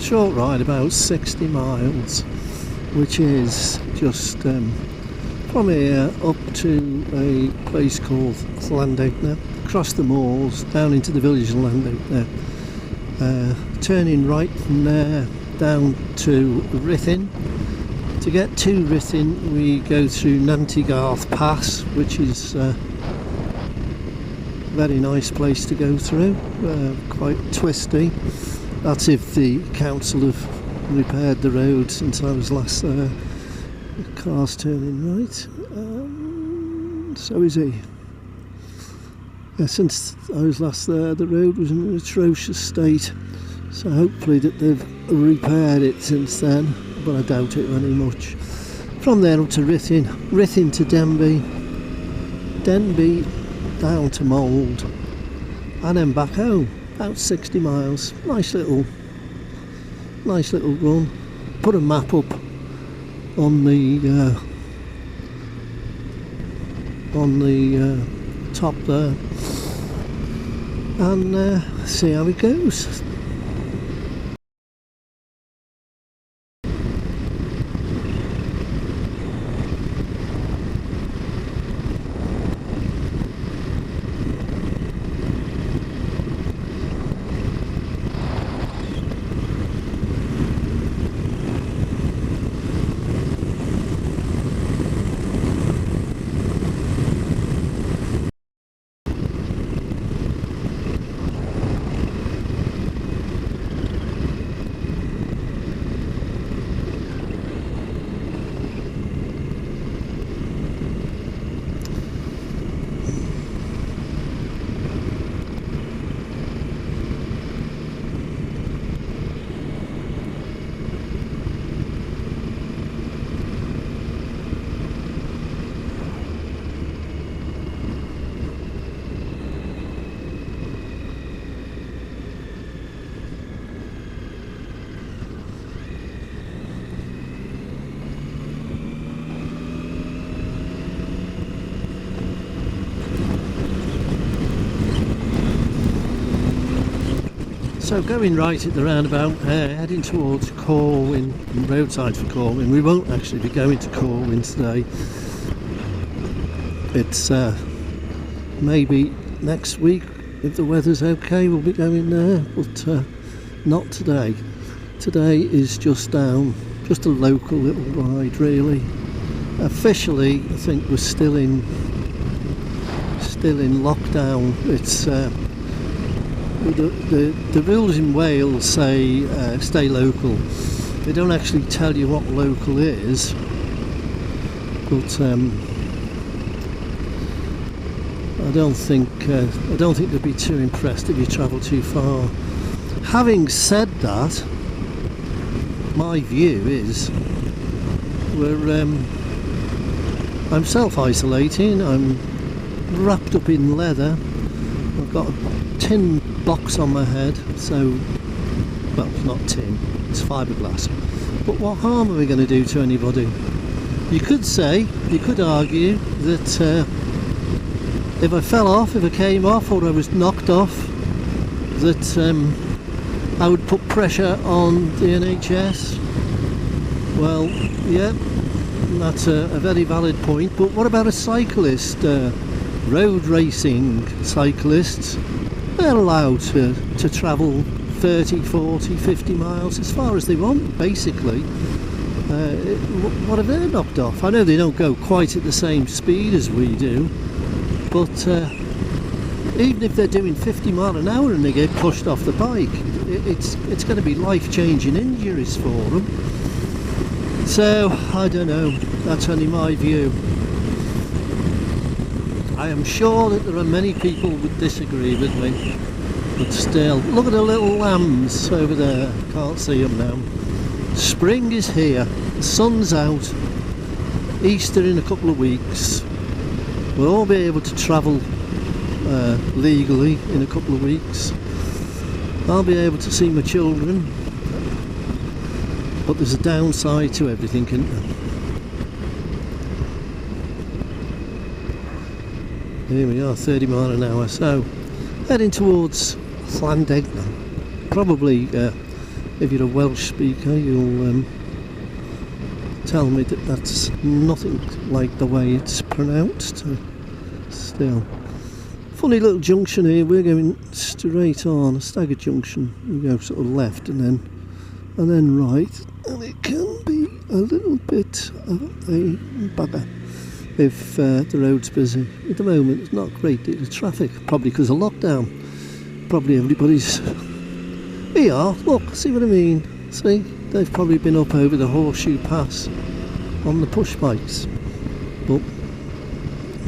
short ride, about 60 miles, which is just from here up to a place called Llandegla, across the moors, down into the village of Llandegla, turning right from there down to Ruthin. To get to Ruthin we go through llandegla Pass, which is a very nice place to go through, quite twisty. That's if the council have repaired the road since I was last there. The car's turning right, so is he. Yeah, since I was last there the road was in an atrocious state, so hopefully that they've repaired it since then, but I doubt it very much. From there up to Ruthin, Ruthin to Denby, Denby down to Mould, and then back home, about 60 miles. Nice little run. Put a map up on the top there, and see how it goes. So going right at the roundabout, heading towards Corwin, roadside for Corwin. We won't actually be going to Corwin today. It's maybe next week, if the weather's okay, we'll be going there, but not today. Today is just down, just a local little ride really. Officially, I think we're still in lockdown. It's the rules in Wales say stay local. They don't actually tell you what local is, but I don't think they'd be too impressed if you travel too far. Having said that, my view is I'm self-isolating. I'm wrapped up in leather. I've got a tin box on my head, so, well, it's not tin, it's fiberglass. But what harm are we going to do to anybody? You could argue that if I fell off, if I came off, or I was knocked off, that I would put pressure on the NHS. Well, yeah, that's a very valid point. But what about a cyclist? Road racing cyclists, they're allowed to travel 30, 40, 50 miles as far as they want, basically. What if they're knocked off? I know they don't go quite at the same speed as we do, but even if they're doing 50 miles an hour and they get pushed off the bike, it's going to be life-changing injuries for them. So, I don't know, that's only my view. I am sure that there are many people who would disagree with me, but still, look at the little lambs over there, can't see them now. Spring is here, the sun's out, Easter in a couple of weeks, we'll all be able to travel legally in a couple of weeks. I'll be able to see my children, but there's a downside to everything, isn't there? Here we are, 30 miles an hour, so heading towards Llandegla. Probably if you're a Welsh speaker, you'll tell me that that's nothing like the way it's pronounced. Still, funny little junction here. We're going straight on, a staggered junction. We go sort of left and then right, and it can be a little bit of a bugger if the road's busy. At the moment, it's not a great deal of traffic, probably because of lockdown. Probably everybody's. Here, look, see what I mean? See, they've probably been up over the Horseshoe Pass on the push bikes. But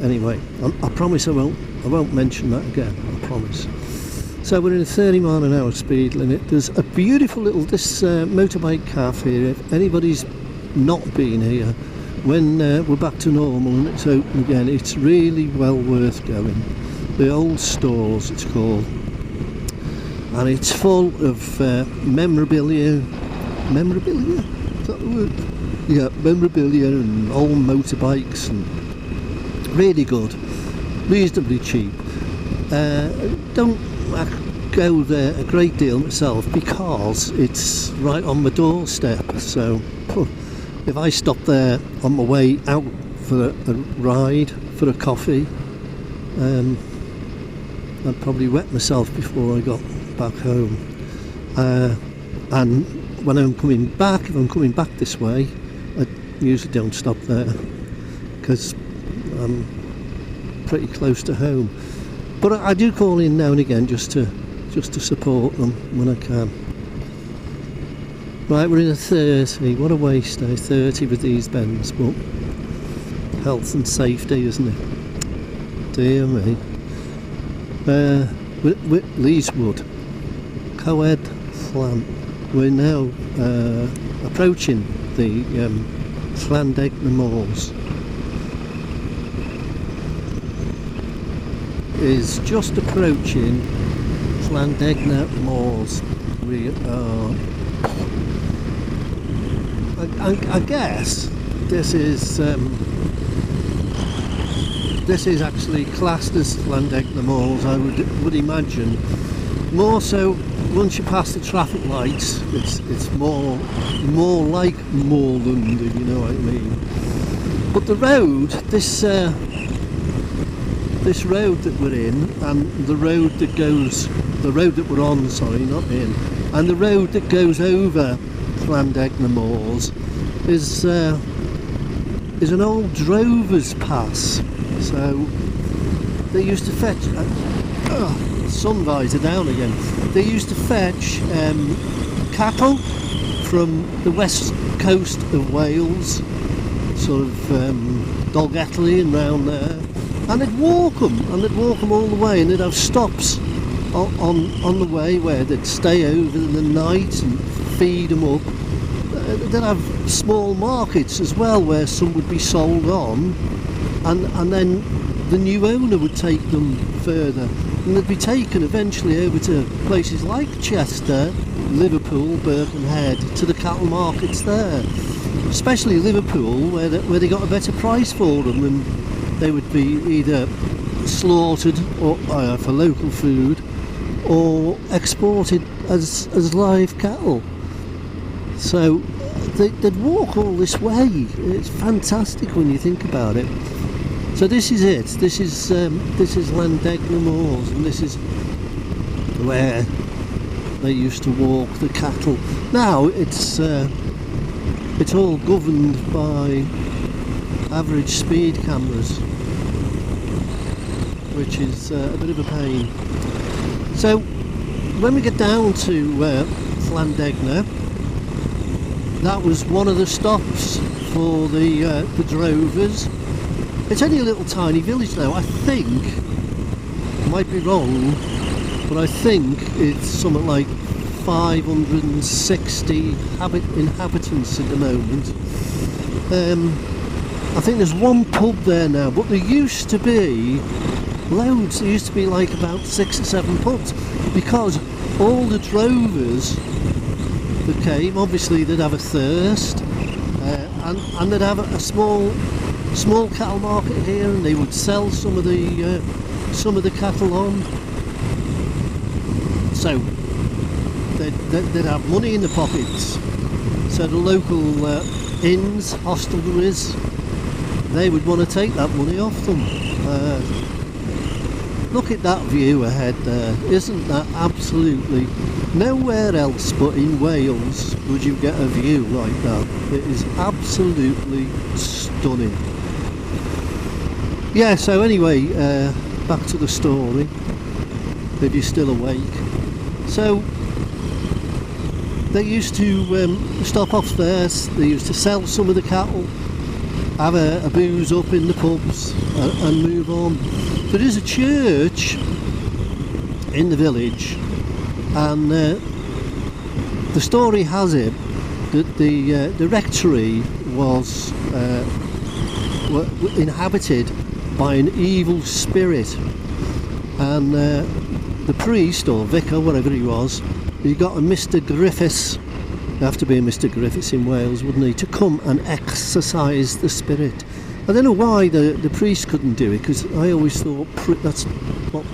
anyway, I promise I won't mention that again. I promise. So we're in a 30-mile-an-hour speed limit. There's a beautiful little motorbike cafe here. If anybody's not been here, when we're back to normal and it's open again, it's really well worth going. The Old Stores, it's called, and it's full of memorabilia. Memorabilia? Is that the word? Yeah, memorabilia and old motorbikes, and really good, reasonably cheap. Don't go there a great deal myself because it's right on my doorstep. So if I stop there on my way out for a ride, for a coffee, I'd probably wet myself before I got back home. And when I'm coming back, if I'm coming back this way, I usually don't stop there because I'm pretty close to home. But I do call in now and again just to support them when I can. Right, we're in a 30. What a waste, eh? 30 with these bends, but health and safety, isn't it? Dear me. Leeswood, Coed Llan. We're now approaching the Llandegla Moors. Is just approaching Llandegla Moors. We are. I guess this is actually classed as Llandegla Moors. I would imagine. More so, once you pass the traffic lights, it's more like moorland, if you know what I mean. But the road, this road that we're in, and the road that we're on, sorry, not in, and the road that goes over Llandegla Moors is an old drover's pass. So they used to fetch. Sun visor down again. They used to fetch cattle from the west coast of Wales, sort of Dolgelly and round there, and they'd walk them all the way, and they'd have stops on the way where they'd stay over the night and feed them up. They'd have small markets as well where some would be sold on, and then the new owner would take them further, and they'd be taken eventually over to places like Chester, Liverpool, Birkenhead, to the cattle markets there, especially Liverpool, where they got a better price for them, and they would be either slaughtered or for local food, or exported as live cattle. So they'd walk all this way. It's fantastic when you think about it. So this is it. This is Llandegla Moors, and this is where they used to walk the cattle. Now it's all governed by average speed cameras, which is a bit of a pain. So when we get down to Llandegla, that was one of the stops for the drovers. It's only a little tiny village now. I think, I might be wrong, but I think it's something like 560 inhabitants at the moment. I think there's one pub there now, but there used to be loads. There used to be like about 6 or 7 pubs, because all the drovers that came, obviously they'd have a thirst, and they'd have a small cattle market here, and they would sell some of the cattle on. So there they'd have money in the pockets. So the local inns, hostelries, they would want to take that money off them. Look at that view ahead there. Isn't that absolutely... Nowhere else but in Wales would you get a view like that. It is absolutely stunning. Yeah, so anyway, back to the story, if you're still awake. So they used to stop off there, they used to sell some of the cattle, have a booze up in the pubs and move on. There is a church in the village, and the story has it that the rectory was inhabited by an evil spirit, and the priest or vicar, whatever he was, he got a Mr. Griffiths, you have to be a Mr. Griffiths in Wales, wouldn't he, to come and exorcise the spirit. I don't know why the priest couldn't do it, because I always thought that's what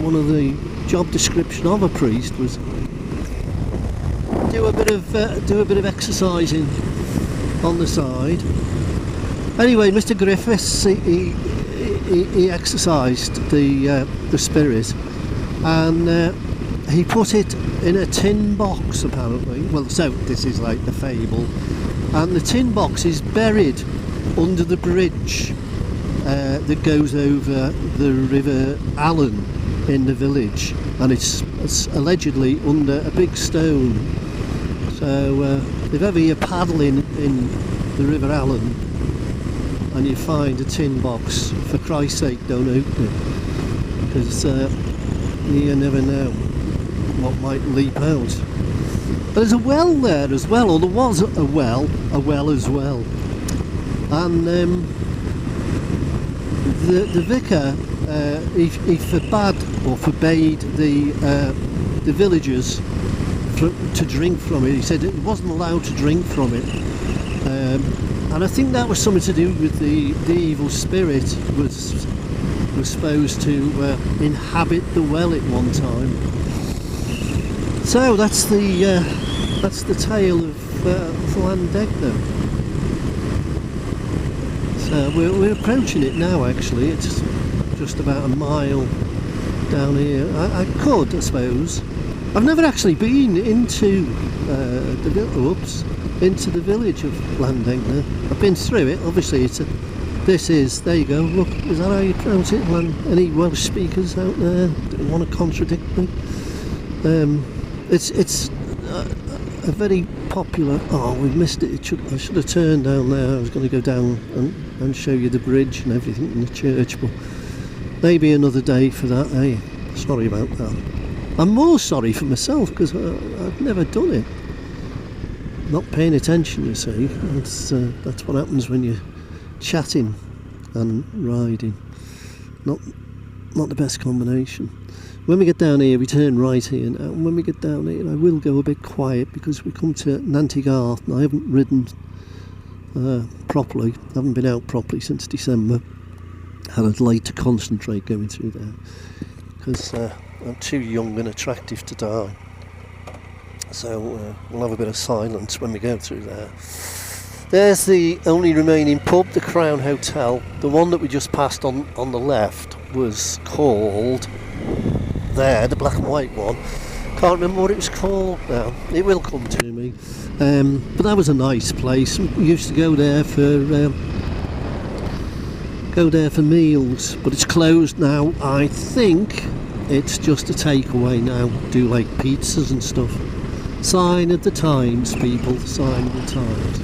one of the job description of a priest was, do a bit of exercising on the side. Anyway, Mr. Griffiths, he exorcised the spirit, and he put it in a tin box apparently. Well, so this is like the fable, and the tin box is buried under the bridge that goes over the River Allen in the village, and it's allegedly under a big stone. So if ever you're paddling in the River Allen and you find a tin box, for Christ's sake don't open it, because you never know what might leap out. But there's a well there as well, or there was a well as well. And the vicar, he forbade the villagers to drink from it. He said it wasn't allowed to drink from it, and I think that was something to do with the evil spirit was supposed to inhabit the well at one time. So that's the tale of Llandegla. So we're approaching it now. Actually, it's just about a mile down here. I could, I suppose. I've never actually been into into the village of Llandegla. I've been through it. Obviously, there you go. Look, is that how you pronounce it? Any Welsh speakers out there that want to contradict me? It's a very popular... Oh, we missed it. I should have turned down there. I was going to go down and show you the bridge and everything in the church, but maybe another day for that, eh? Sorry about that. I'm more sorry for myself because I've never done it. Not paying attention, you see. That's what happens when you're chatting and riding. Not the best combination. When we get down here, we turn right here now, and when we get down here, I will go a bit quiet because we come to llandegla, and I haven't ridden properly. I haven't been out properly since December, and I'd like to concentrate going through there because I'm too young and attractive to die. So we'll have a bit of silence when we go through there. There's the only remaining pub, the Crown Hotel. The one that we just passed on the left was called... There, the black and white one. Can't remember what it was called now. It will come to me. But that was a nice place. We used to go there for meals, but it's closed now. I think it's just a takeaway now. Do like pizzas and stuff. Sign of the times, people. Sign of the times.